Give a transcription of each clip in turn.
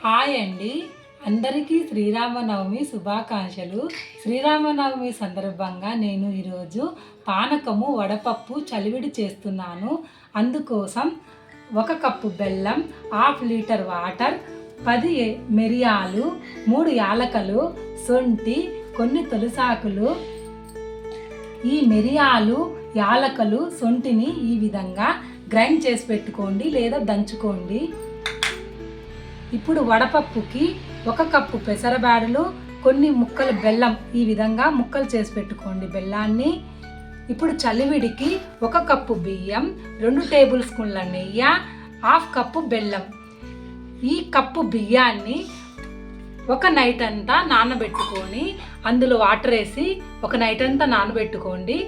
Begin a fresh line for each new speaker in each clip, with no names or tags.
Hi అండి, అందరికీ శ్రీరామనవమి శుభాకాంక్షలు. శ్రీరామనవమి సందర్భంగా నేను ఈరోజు పానకము వడపప్పు చలివిడి చేస్తున్నాను. అందుకోసం 1 కప్పు బెల్లం, 1/2 లీటర్ వాటర్, 10 మిరియాలు, 3 యాలకలు, శొంఠి, కొన్ని తులసాకులు. ఈ మిరియాలు, యాలకలు, శొంఠిని ఈ విధంగా గ్రైండ్ చేసి పెట్టుకోండి లేదా దంచుకోండి. ఇప్పుడు వడపప్పుకి 1 కప్పు పెసరబేడలు, కొన్ని ముక్కలు బెల్లం ఈ విధంగా ముక్కలు చేసి పెట్టుకోండి బెల్లాన్ని. ఇప్పుడు చలివిడికి 1 కప్పు బియ్యం, 2 టేబుల్ స్పూన్ల నెయ్యి, 1/2 కప్పు బెల్లం. ఈ కప్పు బియ్యాన్ని ఒక నైట్ అంతా నానబెట్టుకొని అందులో వాటర్ వేసి ఒక నైట్ అంతా నానబెట్టుకోండి.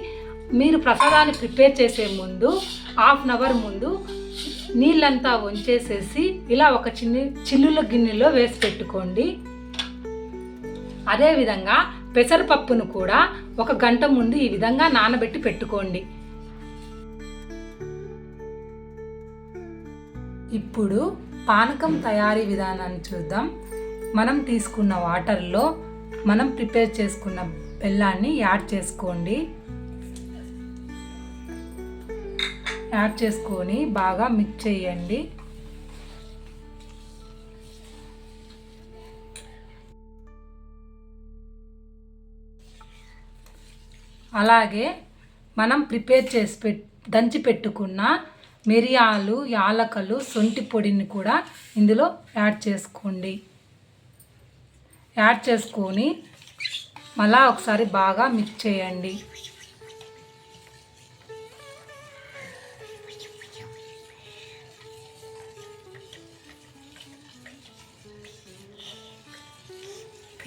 మీరు ప్రసాదాన్ని ప్రిపేర్ చేసే ముందు 1/2 అవర్ ముందు నీళ్ళంతా వంచేసేసి ఇలా ఒక చిల్లుల గిన్నెలో వేసి పెట్టుకోండి. అదేవిధంగా పెసరపప్పును కూడా 1 గంట ముందు ఈ విధంగా నానబెట్టి పెట్టుకోండి. ఇప్పుడు పానకం తయారీ విధానాన్ని చూద్దాం. మనం తీసుకున్న వాటర్లో మనం ప్రిపేర్ చేసుకున్న బెల్లాన్ని యాడ్ చేసుకోండి. యాడ్ చేసుకొని బాగా మిక్స్ చేయండి. అలాగే మనం ప్రిపేర్ చేసి దంచి పెట్టుకున్న మిరియాలు, యాలకలు, శొంఠి పొడిని కూడా ఇందులో యాడ్ చేసుకోండి. యాడ్ చేసుకొని మళ్ళా ఒకసారి బాగా మిక్స్ చేయండి.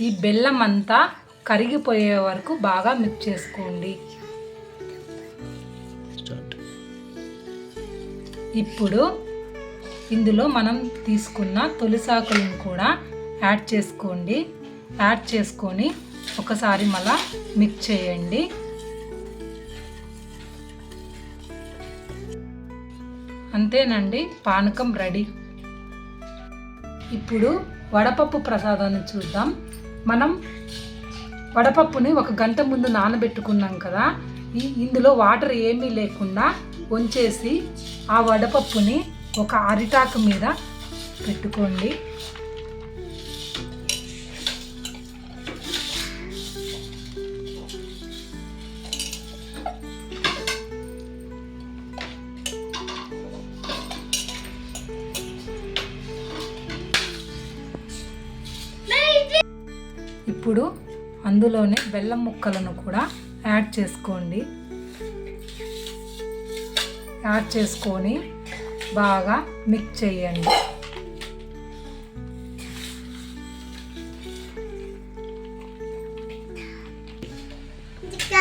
ఈ బెల్లం అంతా కరిగిపోయే వరకు బాగా మిక్స్ చేసుకోండి. ఇప్పుడు ఇందులో మనం తీసుకున్న తులసాకులను కూడా యాడ్ చేసుకోండి. యాడ్ చేసుకొని ఒకసారి మళ్ళా మిక్స్ చేయండి. అంతేనండి, పానకం రెడీ. ఇప్పుడు వడపప్పు ప్రసాదాన్ని చూద్దాం. మనం వడపప్పుని 1 గంట ముందు నానబెట్టుకున్నాం కదా, ఇందులో వాటర్ ఏమీ లేకుండా వంచేసి ఆ వడపప్పుని ఒక అరిటాకు మీద పెట్టుకోండి. ఇప్పుడు అందులోనే బెల్లం ముక్కలను కూడా యాడ్ చేసుకోండి. యాడ్ చేసుకొని బాగా మిక్స్ చేయండి.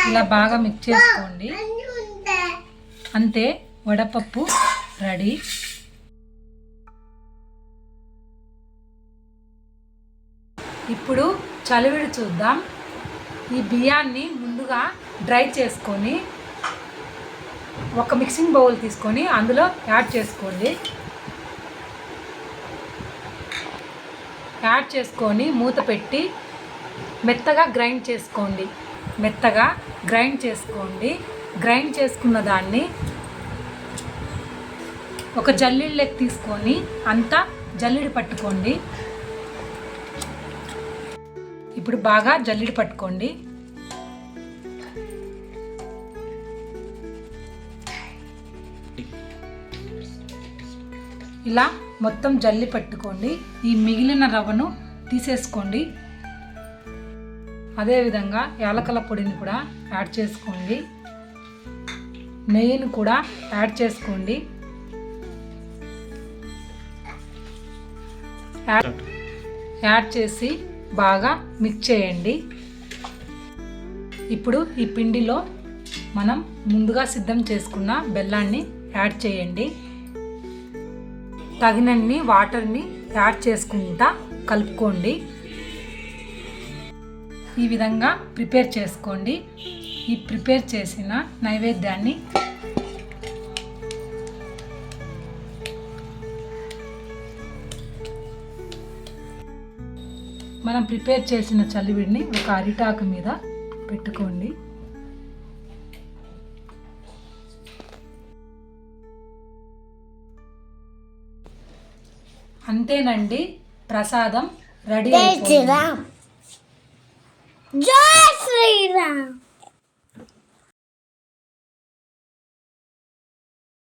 ఇలా బాగా మిక్స్ చేసుకోండి. అంతే, వడపప్పు రెడీ. ఇప్పుడు చలివిడి చూద్దాం. ఈ బియ్యాన్ని ముందుగా డ్రై చేసుకొని ఒక మిక్సింగ్ బౌల్ తీసుకొని అందులో యాడ్ చేసుకోండి. యాడ్ చేసుకొని మూత పెట్టి మెత్తగా గ్రైండ్ చేసుకోండి. మెత్తగా గ్రైండ్ చేసుకోండి. గ్రైండ్ చేసుకున్న దాన్ని ఒక జల్లిళ్ళకి తీసుకొని అంతా జల్లిడి పట్టుకోండి. ఇప్పుడు బాగా జల్లిడి పట్టుకోండి. ఇలా మొత్తం జల్లి పట్టుకోండి. ఈ మిగిలిన రవ్వను తీసేసుకోండి. అదేవిధంగా యాలకల పొడిని కూడా యాడ్ చేసుకోండి. నెయ్యిని కూడా యాడ్ చేసుకోండి. యాడ్ చేసి బాగా మిక్స్ చేయండి. ఇప్పుడు ఈ పిండిలో మనం ముందుగా సిద్ధం చేసుకున్న బెల్లాన్ని యాడ్ చేయండి. తగినన్ని వాటర్ని యాడ్ చేసుకుంటా కలుపుకోండి. ఈ విధంగా ప్రిపేర్ చేసుకోండి. ఈ ప్రిపేర్ చేసిన నైవేద్యాన్ని మనం ప్రిపేర్ చేసిన చలివిడిని ఒక అరిటాకు మీద పెట్టుకోండి. అంతేనండి, ప్రసాదం రెడీ అయిపోయింది.
జై శ్రీరామ్.